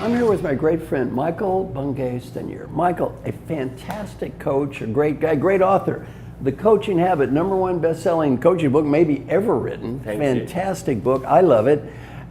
I'm here with my great friend, Michael Bungay-Stenier. Michael, a fantastic coach, a great guy, great author. The Coaching Habit, #1 best-selling coaching book maybe ever written. Fantastic book, I love it.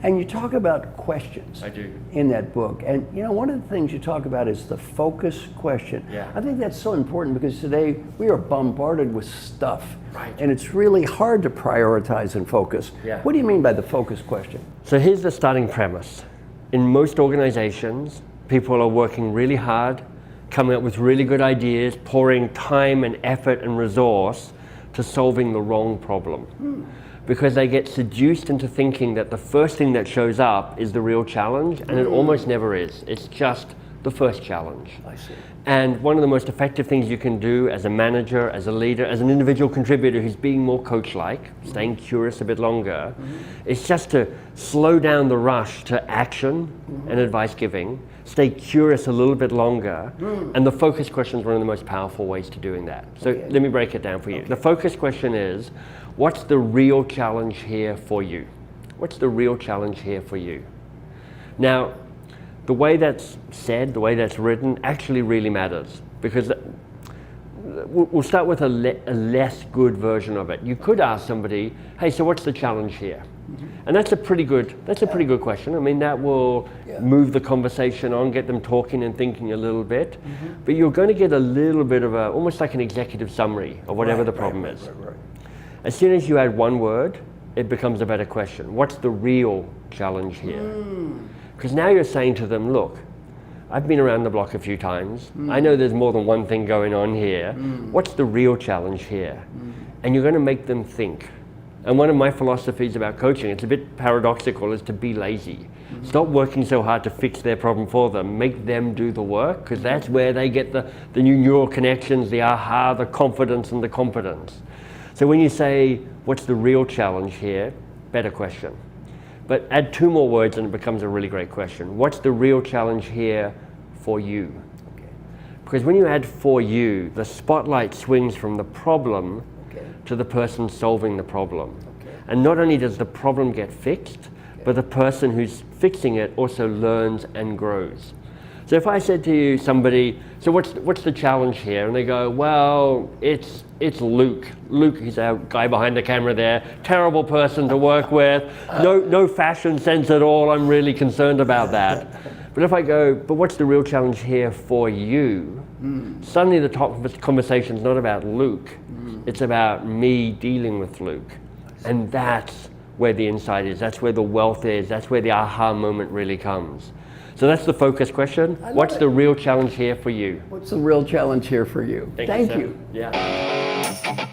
And you talk about questions. I do. In that book. And you know, one of the things you talk about is the focus question. Yeah. I think that's so important because today we are bombarded with stuff. Right. And it's really hard to prioritize and focus. Yeah. What do you mean by the focus question? So here's the starting premise. In most organizations, people are working really hard, coming up with really good ideas, pouring time and effort and resource to solving the wrong problem. Because they get seduced into thinking that the first thing that shows up is the real challenge, and it almost never is. It's just the first challenge. I see. And one of the most effective things you can do as a manager, as a leader, as an individual contributor who's being more coach-like, staying curious a bit longer, is just to slow down the rush to action and advice giving, stay curious a little bit longer, and the focus question is one of the most powerful ways to doing that. So let me break it down for you. The focus question is, what's the real challenge here for you? What's the real challenge here for you? Now, the way that's said, the way that's written, actually really matters, because we'll start with a less good version of it. You could ask somebody, hey, so what's the challenge here? And that's a pretty good question. I mean, that will move the conversation on, get them talking and thinking a little bit, but you're going to get a little bit of almost like an executive summary of whatever the problem is. As soon as you add one word, it becomes a better question. What's the real challenge here? Because now you're saying to them, look, I've been around the block a few times. I know there's more than one thing going on here. What's the real challenge here? And you're going to make them think. And one of my philosophies about coaching, it's a bit paradoxical, is to be lazy. Stop working so hard to fix their problem for them. Make them do the work, because that's where they get the new neural connections, the aha, the confidence and the competence. So when you say, what's the real challenge here? Better question. But add two more words and it becomes a really great question. What's the real challenge here for you? Because when you add for you, the spotlight swings from the problem to the person solving the problem. And not only does the problem get fixed, but the person who's fixing it also learns and grows. So if I said to you, somebody, so what's the challenge here? And they go, well, it's Luke. Luke, he's our guy behind the camera there. Terrible person to work with. No fashion sense at all. I'm really concerned about that. But if I go, but what's the real challenge here for you? Suddenly the top of the conversation's not about Luke. It's about me dealing with Luke. And that's where the insight is. That's where the wealth is. That's where the aha moment really comes. So that's the focus question. What's the real challenge here for you? What's the real challenge here for you? Thank you. Yeah.